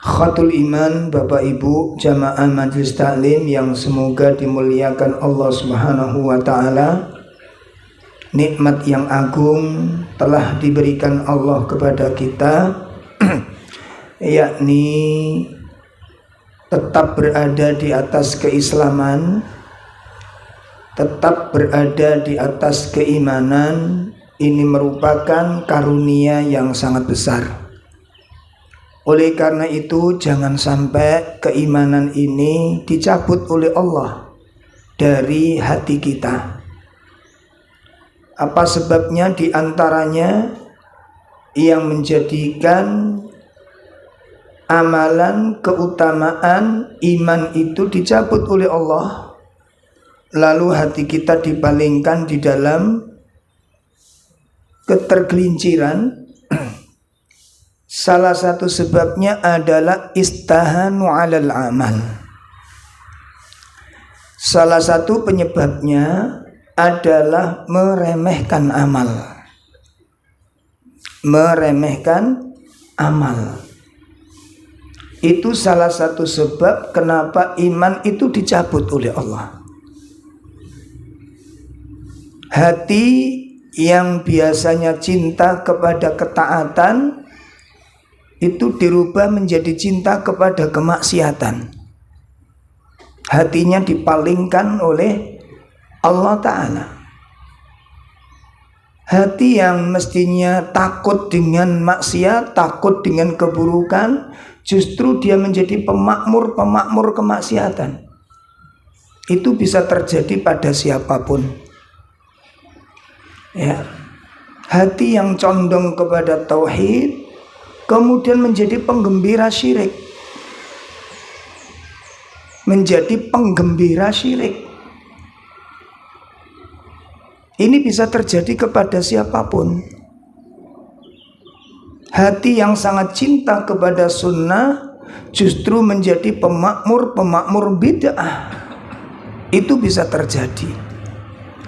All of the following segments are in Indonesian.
Khatul iman, Bapak Ibu jamaah majelis taklim yang semoga dimuliakan Allah Subhanahu wa taala. Nikmat yang agung telah diberikan Allah kepada kita yakni tetap berada di atas keislaman, tetap berada di atas keimanan. Ini merupakan karunia yang sangat besar. Oleh karena itu jangan sampai keimanan ini dicabut oleh Allah dari hati kita. Apa sebabnya? Di antaranya yang menjadikan amalan keutamaan iman itu dicabut oleh Allah, lalu hati kita dipalingkan di dalam ketergelinciran. Salah satu sebabnya adalah istahanu 'alal amal. Salah satu penyebabnya adalah meremehkan amal. Meremehkan amal. Itu salah satu sebab kenapa iman itu dicabut oleh Allah. Hati yang biasanya cinta kepada ketaatan itu dirubah menjadi cinta kepada kemaksiatan. Hatinya dipalingkan oleh Allah Ta'ala. Hati yang mestinya takut dengan maksiat, takut dengan keburukan, justru dia menjadi pemakmur kemaksiatan. Itu bisa terjadi pada siapapun. Ya. Hati yang condong kepada tauhid kemudian menjadi penggembira syirik. Menjadi penggembira syirik. Ini bisa terjadi kepada siapapun. Hati yang sangat cinta kepada sunnah justru menjadi pemakmur bid'ah. Itu bisa terjadi.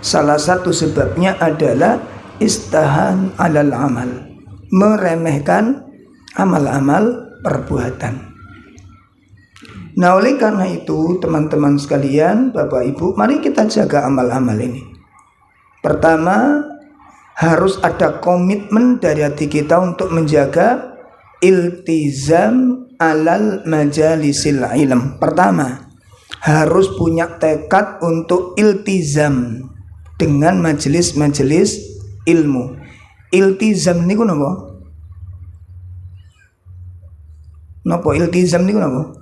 Salah satu sebabnya adalah istahan 'alal amal. Meremehkan amal-amal perbuatan. Nah, oleh karena itu teman-teman sekalian, Bapak Ibu, mari kita jaga amal-amal ini. Pertama, harus ada komitmen dari hati kita untuk menjaga iltizam alal majalisil ilm. Pertama, harus punya tekad untuk iltizam dengan majelis-majelis ilmu. Iltizam niku napa? Napa iltizam niku napa?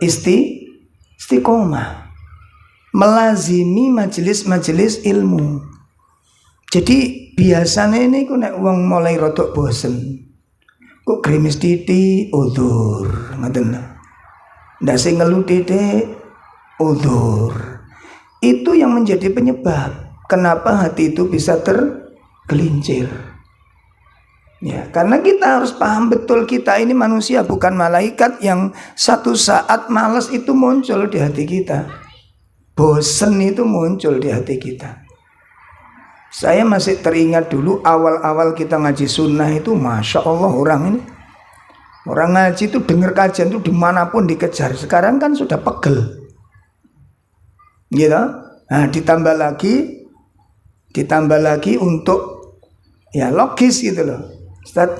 Istiqomah. Melazimi majelis-majelis ilmu. Jadi biasanya ini nek wong mulai rodok bosen, kok grimis titik udzur, ngoten. Ndak sing ngelu titik udzur. Itu yang menjadi penyebab kenapa hati itu bisa tergelincir. Ya, karena kita harus paham betul kita ini manusia, bukan malaikat yang satu saat malas itu muncul di hati kita. Bosen itu muncul di hati kita. Saya masih teringat dulu awal-awal kita ngaji sunnah itu, Masya Allah orang ini. Orang ngaji itu dengar kajian itu dimanapun dikejar. Sekarang kan sudah pegel. Gitu. Nah, ditambah lagi untuk ya logis gitu loh. Ustaz,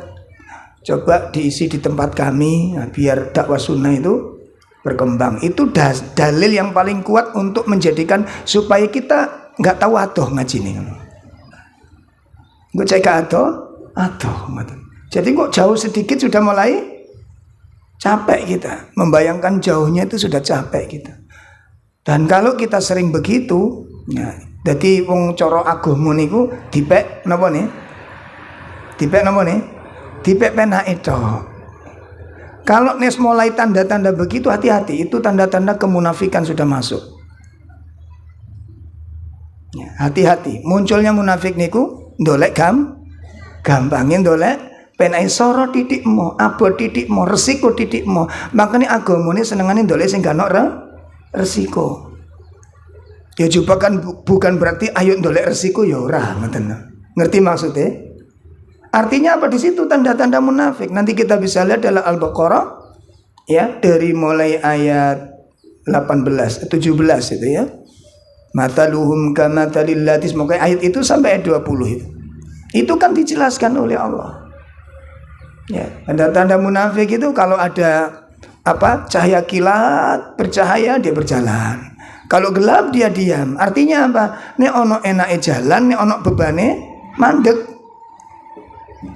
coba diisi di tempat kami, nah, biar dakwah sunnah itu berkembang. Itu dalil yang paling kuat untuk menjadikan supaya kita nggak tahu adoh ngaji nih. Gue cek adoh. Jadi kok jauh sedikit sudah mulai capek kita. Membayangkan jauhnya itu sudah capek kita. Dan kalau kita sering begitu, ya, jadi wong coro agama niku dipek napa nih? Dipek penak itu. Kalau nes mulai tanda-tanda begitu, hati-hati, itu tanda-tanda kemunafikan sudah masuk. Ya, hati-hati, munculnya munafik niku ndolek gampangin ndolek penai soro titikmu, abo titikmu, resiko titikmu. Makanya agamane senengane ndolek sing gak ono resiko. Ya juga kan bukan berarti ayo ndolek resiko ya ora, ngoten. Ngerti maksudnya? Artinya apa di situ tanda-tanda munafik? Nanti kita bisa lihat dalam Al-Baqarah ya, dari mulai ayat 18, 17 itu ya. Mataluhum kamathalil lati, semoga ayat itu sampai ayat 20 itu. Itu kan dijelaskan oleh Allah. Ya, tanda-tanda munafik itu kalau ada cahaya kilat bercahaya dia berjalan. Kalau gelap dia diam. Artinya apa? Nek ono enake jalan, nek ono bebane mandek.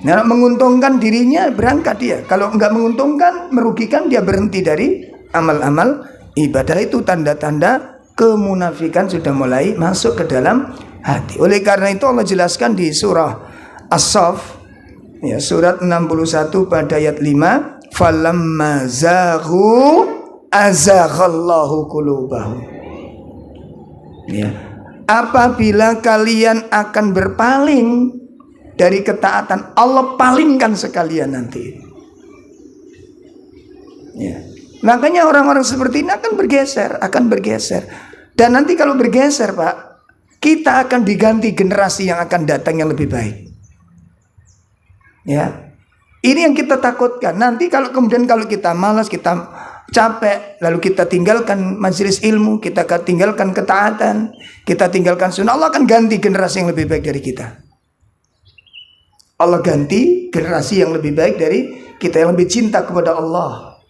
Nek menguntungkan dirinya berangkat dia. Kalau enggak menguntungkan, merugikan, dia berhenti dari amal-amal ibadah. Itu tanda-tanda kemunafikan sudah mulai masuk ke dalam hati. Oleh karena itu Allah jelaskan di surah As-Saff ya, surat 61 pada ayat 5, falamma zaghu azaghallahu qulubahum. Ya. Apabila kalian akan berpaling dari ketaatan, Allah palingkan sekalian nanti. Ya. Makanya orang-orang seperti ini akan bergeser. Dan nanti kalau bergeser, Pak, kita akan diganti generasi yang akan datang yang lebih baik. Ya. Ini yang kita takutkan. Nanti kalau kita malas, kita capek, lalu kita tinggalkan majelis ilmu, kita tinggalkan ketaatan, kita tinggalkan sunnah, Allah akan ganti generasi yang lebih baik dari kita. Allah ganti generasi yang lebih baik dari kita, yang lebih cinta kepada Allah,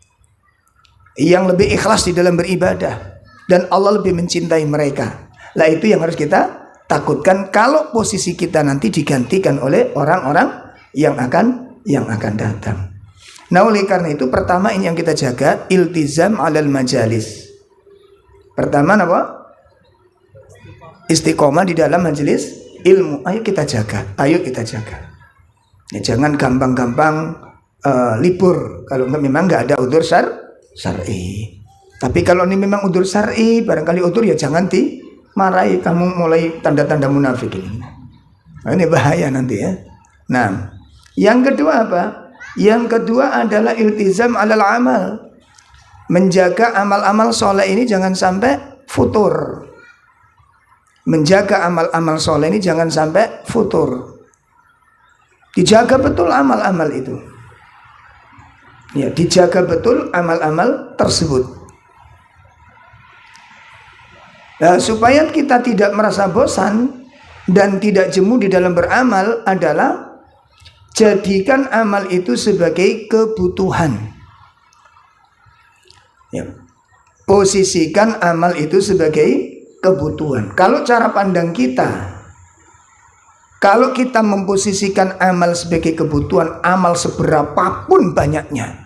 yang lebih ikhlas di dalam beribadah, dan Allah lebih mencintai mereka. Lah itu yang harus kita takutkan kalau posisi kita nanti digantikan oleh orang-orang yang akan datang. Nah, oleh karena itu pertama ini yang kita jaga, iltizam alal majalis. Pertama apa? Istiqomah di dalam majelis ilmu. Ayo kita jaga. Ya, jangan gampang-gampang libur kalau memang nggak ada udzur syar'i. Tapi kalau ini memang udzur syar'i, barangkali udzur ya jangan dimarahi. Kamu mulai tanda-tanda munafik ini. Nah, ini bahaya nanti ya. Nah, yang kedua apa? Yang kedua adalah iltizam alal amal. Menjaga amal-amal soleh ini jangan sampai futur. Menjaga amal-amal soleh ini jangan sampai futur. Dijaga betul amal-amal itu. Ya, dijaga betul amal-amal tersebut. Nah, supaya kita tidak merasa bosan dan tidak jemu di dalam beramal adalah jadikan amal itu sebagai kebutuhan. Ya. Posisikan amal itu sebagai kebutuhan. Kalau cara pandang kita, kalau kita memposisikan amal sebagai kebutuhan, amal seberapapun banyaknya,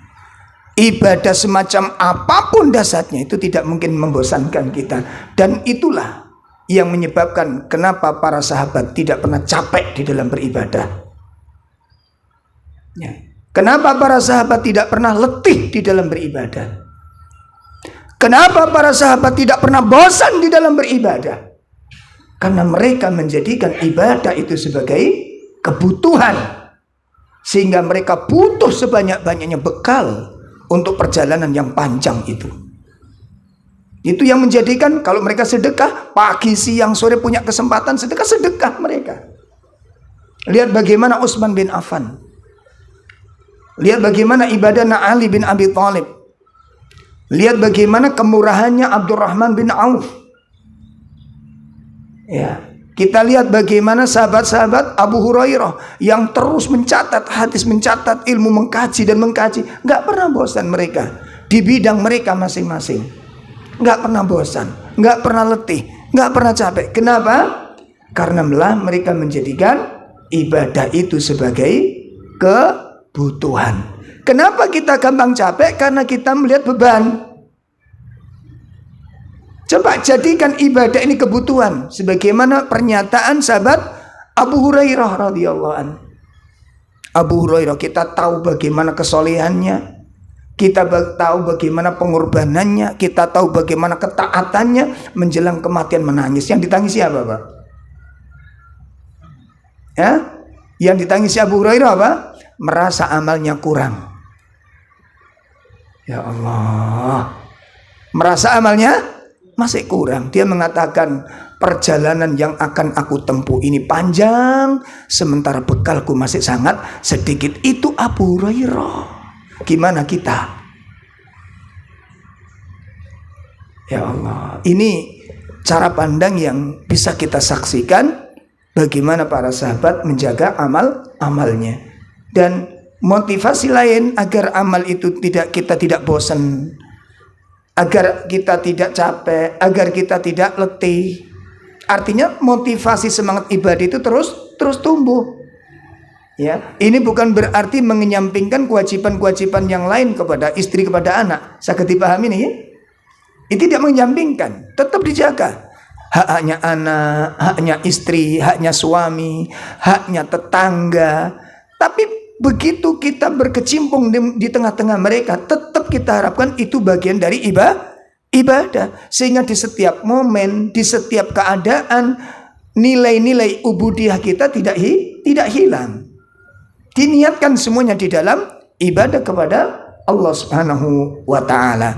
ibadah semacam apapun dasarnya, itu tidak mungkin membosankan kita. Dan itulah yang menyebabkan kenapa para sahabat tidak pernah capek di dalam beribadah. Ya. Kenapa para sahabat tidak pernah letih di dalam beribadah? Kenapa para sahabat tidak pernah bosan di dalam beribadah? Karena mereka menjadikan ibadah itu sebagai kebutuhan, sehingga mereka butuh sebanyak-banyaknya bekal untuk perjalanan yang panjang itu. Itu yang menjadikan kalau mereka sedekah pagi, siang, sore punya kesempatan sedekah mereka. Lihat bagaimana Utsman bin Affan. Lihat bagaimana ibadahnya Ali bin Abi Thalib. Lihat bagaimana kemurahannya Abdurrahman bin Auf. Ya, kita lihat bagaimana sahabat-sahabat Abu Hurairah yang terus mencatat hadis, mencatat ilmu, mengkaji dan mengkaji. Nggak pernah bosan mereka di bidang mereka masing-masing. Nggak pernah bosan, nggak pernah letih, nggak pernah capek. Kenapa? Karena mereka menjadikan ibadah itu sebagai kebutuhan. Kenapa kita gampang capek? Karena kita melihat beban. Coba jadikan ibadah ini kebutuhan, sebagaimana pernyataan sahabat Abu Hurairah radhiyallahu anhu. Abu Hurairah, kita tahu bagaimana kesolehannya, kita tahu bagaimana pengorbanannya, kita tahu bagaimana ketaatannya, menjelang kematian menangis. Yang ditangisi apa, Pak? Ya? Yang ditangisi Abu Hurairah apa? Merasa amalnya kurang. Ya Allah, merasa amalnya masih kurang. Dia mengatakan, perjalanan yang akan aku tempuh ini panjang, sementara bekalku masih sangat sedikit. Itu Abu Hurairah. Gimana kita? Ya Allah, ini cara pandang yang bisa kita saksikan bagaimana para sahabat menjaga amalnya. Dan motivasi lain agar amal itu kita tidak bosan, agar kita tidak capek, agar kita tidak letih. Artinya motivasi semangat ibadah itu terus tumbuh. Ya, ini bukan berarti mengenyampingkan kewajiban-kewajiban yang lain kepada istri, kepada anak. Saya dipahami nih ya? Itu tidak menyampingkan, tetap dijaga. Haknya anak, haknya istri, haknya suami, haknya tetangga. Tapi begitu kita berkecimpung di tengah-tengah mereka, tetap kita harapkan itu bagian dari ibadah. Sehingga di setiap momen, di setiap keadaan, nilai-nilai ubudiyah kita tidak hilang. Diniatkan semuanya di dalam ibadah kepada Allah Subhanahu wa ta'ala.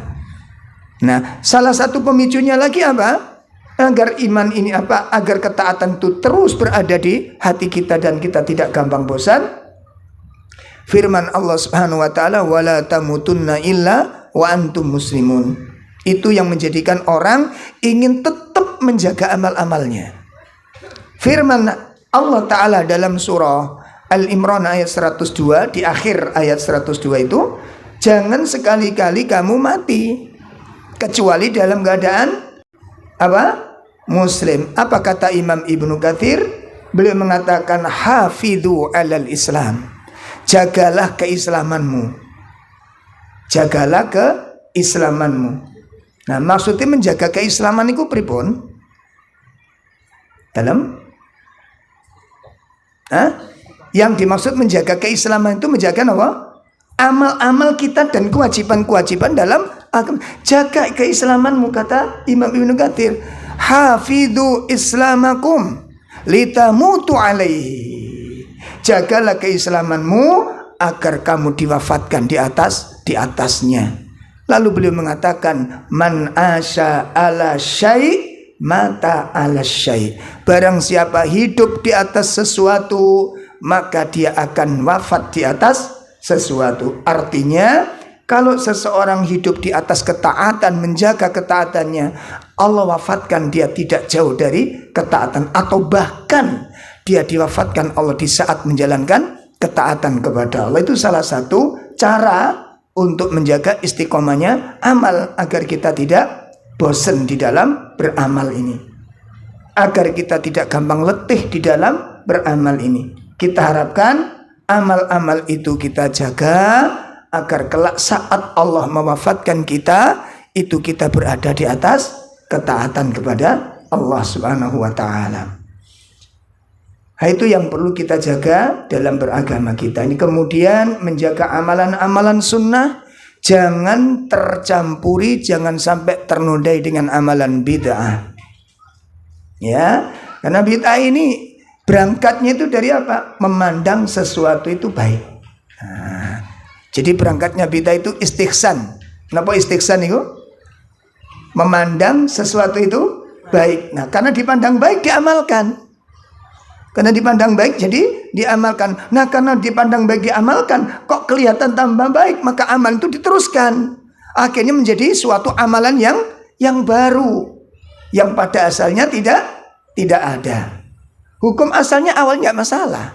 Nah, salah satu pemicunya lagi apa? Agar iman ini apa? Agar ketaatan itu terus berada di hati kita dan kita tidak gampang bosan. Firman Allah Subhanahu wa taala, "Wala tamutunna illa wa antum muslimun." Itu yang menjadikan orang ingin tetap menjaga amal-amalnya. Firman Allah taala dalam surah Al-Imran ayat 102, di akhir ayat 102 itu, jangan sekali-kali kamu mati kecuali dalam keadaan apa? Muslim. Apa kata Imam Ibnu Katsir? Beliau mengatakan hafidhu alal Islam. Jagalah keislamanmu. Jagalah keislamanmu. Nah, maksudnya menjaga keislaman itu pripun? Dalam yang dimaksud menjaga keislaman itu menjaga apa? Amal-amal kita dan kewajiban-kewajiban dalam agama. Jaga keislamanmu, kata Imam Ibnu Katsir. Hafidhu islamakum litamutu alaihi. Jagalah keislamanmu agar kamu diwafatkan di atasnya. Lalu beliau mengatakan, man asya ala syai' mata ala syai'. Barang siapa hidup di atas sesuatu, maka dia akan wafat di atas sesuatu. Artinya, kalau seseorang hidup di atas ketaatan, menjaga ketaatannya, Allah wafatkan dia tidak jauh dari ketaatan, atau bahkan dia diwafatkan Allah di saat menjalankan ketaatan kepada Allah. Itu salah satu cara untuk menjaga istiqomahnya amal, agar kita tidak bosan di dalam beramal ini, agar kita tidak gampang letih di dalam beramal ini. Kita harapkan amal-amal itu kita jaga, agar kelak saat Allah mewafatkan kita, itu kita berada di atas ketaatan kepada Allah Subhanahu wa ta'ala. Nah, itu yang perlu kita jaga dalam beragama kita ini. Kemudian menjaga amalan-amalan sunnah, jangan tercampuri, jangan sampai ternodai dengan amalan bid'ah. Ya, karena bid'ah ini berangkatnya itu dari apa? Memandang sesuatu itu baik. Nah, jadi berangkatnya bid'ah itu istihsan. Kenapa istihsan itu? Memandang sesuatu itu baik. Nah, karena dipandang baik diamalkan. Karena dipandang baik jadi diamalkan. Nah, karena dipandang baik diamalkan, kok kelihatan tambah baik, maka amal itu diteruskan. Akhirnya menjadi suatu amalan yang baru, yang pada asalnya tidak ada. Hukum asalnya awal nggak masalah.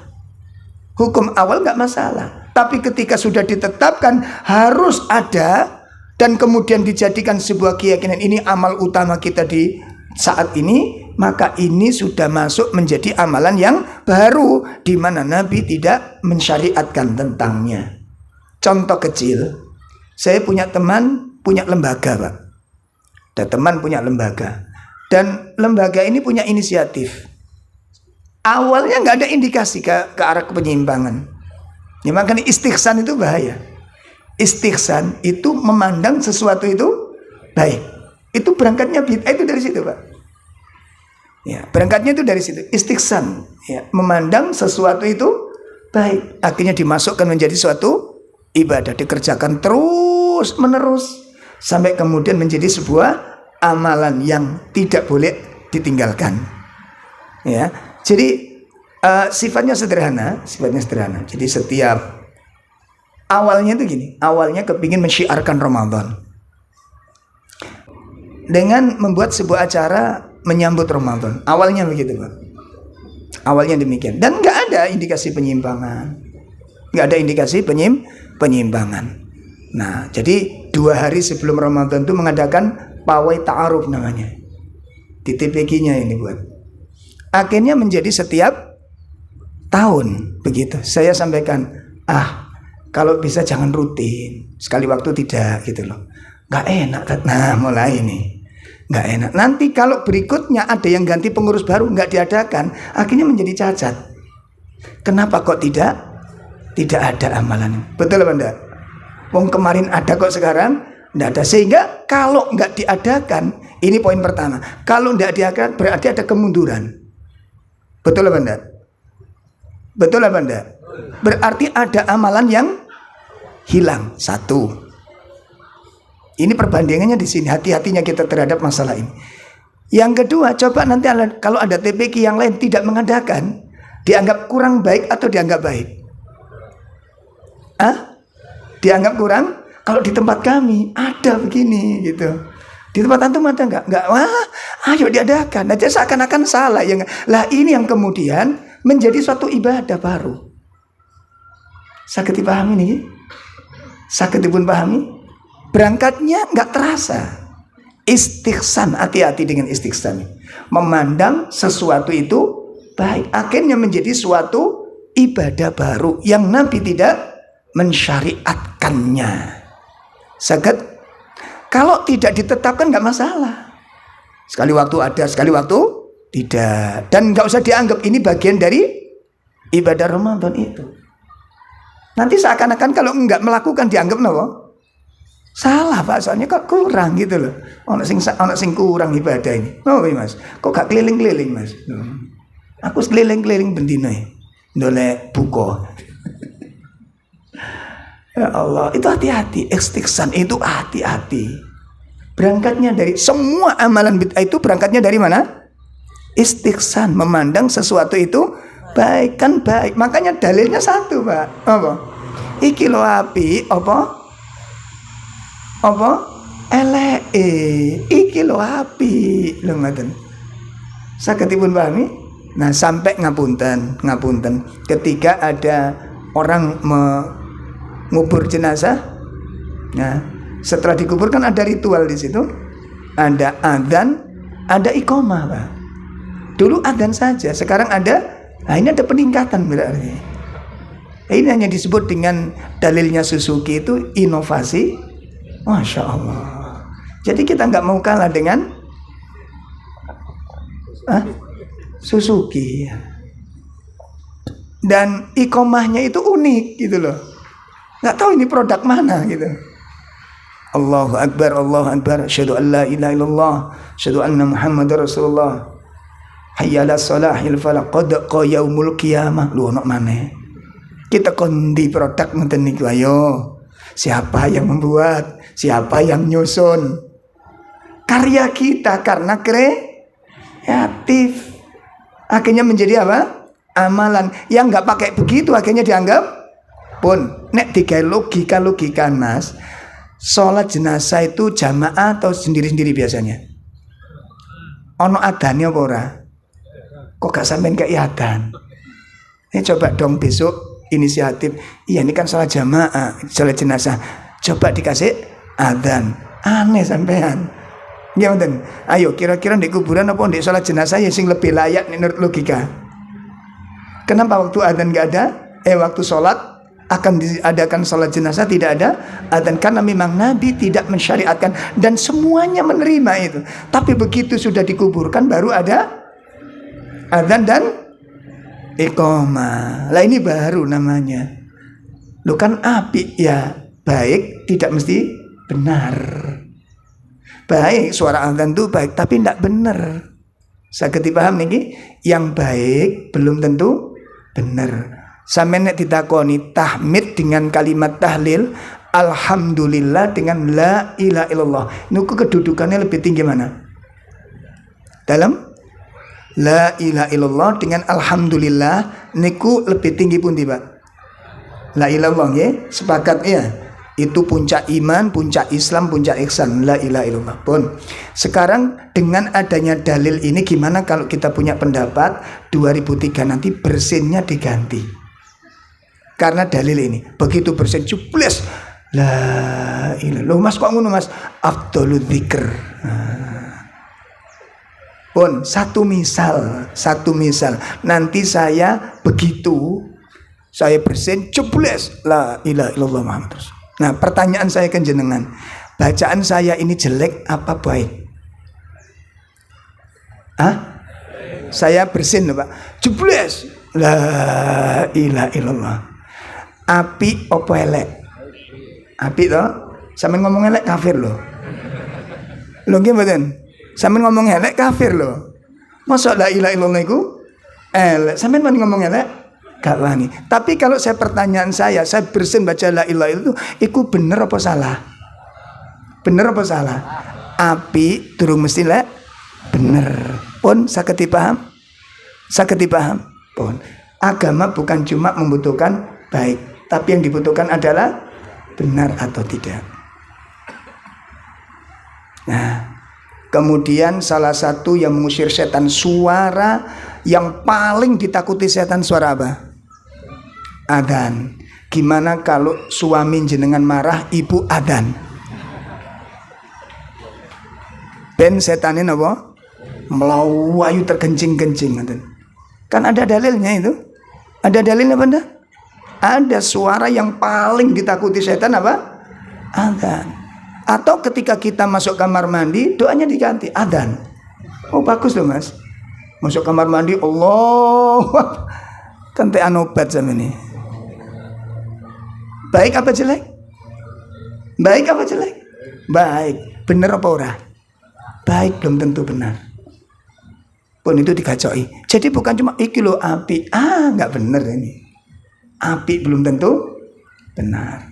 Hukum awal nggak masalah. Tapi ketika sudah ditetapkan harus ada, dan kemudian dijadikan sebuah keyakinan, ini amal utama kita di saat ini, maka ini sudah masuk menjadi amalan yang baru, di mana Nabi tidak mensyariatkan tentangnya. Contoh kecil, saya punya teman punya lembaga, Pak. Ada teman punya lembaga, dan lembaga ini punya inisiatif. Awalnya nggak ada indikasi ke arah penyimpangan. Ya, makanya istihsan itu bahaya. Istihsan itu memandang sesuatu itu baik. Itu berangkatnya bid'ah itu dari situ, Pak. Ya, berangkatnya itu dari situ. Istihsan, ya, memandang sesuatu itu baik. Akhirnya dimasukkan menjadi suatu ibadah, dikerjakan terus menerus sampai kemudian menjadi sebuah amalan yang tidak boleh ditinggalkan. Ya, jadi sifatnya sederhana. Jadi setiap awalnya itu gini, awalnya kepingin mensyiarkan Ramadan dengan membuat sebuah acara menyambut Ramadan. Awalnya begitu, Pak. Awalnya demikian. Dan nggak ada indikasi penyimpangan. Penyimpangan. Nah, jadi 2 hari sebelum Ramadan itu mengadakan pawai ta'aruf namanya. Di TPG-nya ini buat. Akhirnya menjadi setiap tahun begitu. Saya sampaikan, kalau bisa jangan rutin. Sekali waktu tidak gitu loh. Nggak enak. Nah, mulai ini. Nggak enak. Nanti kalau berikutnya ada yang ganti pengurus baru nggak diadakan, akhirnya menjadi cacat. Kenapa kok tidak ada amalan? Betul apa enggak? Wong kemarin ada kok sekarang enggak ada. Sehingga kalau nggak diadakan, ini poin pertama. Kalau nggak diadakan berarti ada kemunduran. Betul apa enggak? Berarti ada amalan yang hilang. 1. Ini perbandingannya di sini, hati-hatinya kita terhadap masalah ini. Yang kedua, coba nanti kalau ada TPQ yang lain tidak mengadakan, dianggap kurang baik atau dianggap baik? Dianggap kurang? Kalau di tempat kami ada begini gitu. Di tempat antum ada enggak? Enggak. Wah, ayo diadakan. Nah, seakan-akan salah yang lah ini yang kemudian menjadi suatu ibadah baru. Sakit dipahami nih? Sakit dipun pahami? Berangkatnya nggak terasa. Istighsan, hati-hati dengan istighsan. Memandang sesuatu itu baik, akhirnya menjadi suatu ibadah baru yang Nabi tidak mensyariatkannya. Sakit. Kalau tidak ditetapkan nggak masalah. Sekali waktu ada, sekali waktu tidak. Dan nggak usah dianggap ini bagian dari ibadah Ramadan itu. Nanti seakan-akan kalau nggak melakukan dianggap apa? Salah, Pak, soalnya kok kurang gitu loh. Ono sing kurang ibadah ini. Oh iya, Mas. Kok gak keliling-keliling, Mas? Aku keliling-keliling bendino ndolek buko. Ya Allah, itu hati-hati. Istighsan itu hati-hati. Berangkatnya dari semua amalan bid'ah itu berangkatnya dari mana? Istighsan, memandang sesuatu itu baik, kan baik. Makanya dalilnya 1, Pak. Apa? Iki lo api, apa? Iki lo api lo ngaten. Sakitipun pahami. Nah, sampai ngapunten. Ketika ada orang mengubur jenazah, nah setelah dikubur kan ada ritual di situ, ada adzan, ada iqamah, Pak. Dulu adzan saja, sekarang ada. Nah, ini ada peningkatan berarti. Ini hanya disebut dengan dalilnya Suzuki itu inovasi. Masya Allah. Jadi kita nggak mau kalah dengan Suzuki. Dan iqomahnya itu unik gitu loh. Nggak tahu ini produk mana gitu. Allahu Akbar, Allahu Akbar. Asyhadu an la ilaha illallah. Asyhadu anna Muhammadar Rasulullah. Hayya 'alas salahil falah qad qayaumul qiyamah. Lu ono maneh. Kita kondi produk ngoten niku ayo. Siapa yang membuat? Siapa yang nyusun? Karya kita karena kreatif. Akhirnya menjadi apa? Amalan. Yang nggak pakai begitu akhirnya dianggap pun. Nek tiga logika Mas. Sholat jenazah itu jamaah atau sendiri-sendiri biasanya? Ono adane apa ora? Kok gak sampean ke adzan? Coba dong besok inisiatif. Iya, ini kan sholat jamaah, sholat jenazah. Coba dikasih adzan. Aneh sampean. Ya mboten. Ayo kira-kira di kuburan apa di sholat jenazah yang sing lebih layak menurut logika? Kenapa waktu adzan enggak ada? Waktu sholat akan diadakan sholat jenazah tidak ada adzan, karena memang Nabi tidak mensyariatkan dan semuanya menerima itu. Tapi begitu sudah dikuburkan baru ada adzan dan iqamah. Lah ini baru namanya. Lu kan api ya, baik tidak mesti benar. Baik suara adzan itu baik tapi tidak benar. Saged dipaham niki, yang baik belum tentu benar. Sampe nek ditakoni tahmid dengan kalimat tahlil, alhamdulillah dengan la ilaha illallah, niku kedudukannya lebih tinggi mana? Dalam La ilaha illallah dengan alhamdulillah niku lebih tinggi pun tiba. La ilaha illallah ya, sepakat ya. Itu puncak iman, puncak Islam, puncak ihsan. La ilaha illallah pun. Sekarang dengan adanya dalil ini gimana kalau kita punya pendapat 2003 nanti bersinnya diganti. Karena dalil ini. Begitu bersin cubles. La ilaha. Loh Mas kok ngono Mas? Afdhalul dzikr. Pun satu misal. Nanti saya begitu saya bersin cubles la ilaha illallah Muhammad Rasul. Nah, pertanyaan saya ke jenengan, bacaan saya ini jelek apa baik? Saya bersin loh Pak. Cubles la ilaha illallah. Api apa elek? Api toh? Sampeyan ngomong elek kafir loh. Lho nggih mboten? Sampeyan ngomong elek kafir loh. Masa la ilaha illallah iku elek? Sampeyan men ngomong elek gak wani. Tapi kalau saya pertanyaan saya bersin baca la ilaha illallah itu bener apa salah? Bener apa salah? Api durung mesti lek bener. Pun saged dipaham? Saged dipaham? Pun agama bukan cuma membutuhkan baik, tapi yang dibutuhkan adalah benar atau tidak. Nah, kemudian salah satu yang mengusir setan, suara yang paling ditakuti setan suara apa? Adzan. Gimana kalau suami jenengan marah, ibu adzan? Ben setanin apa? Melawayu terkencing-kencing. Kan ada dalilnya itu. Ada dalilnya apa enggak? Ada suara yang paling ditakuti setan apa? Adzan. Atau ketika kita masuk kamar mandi, doanya diganti adzan. Oh bagus loh Mas. Masuk kamar mandi, Allah kentean obat sama ini. Baik apa jelek? Baik apa jelek? Baik. Bener apa ora? Baik belum tentu benar. Pun itu dikacoi. Jadi bukan cuma iki lo api. Enggak bener ini. Api belum tentu benar.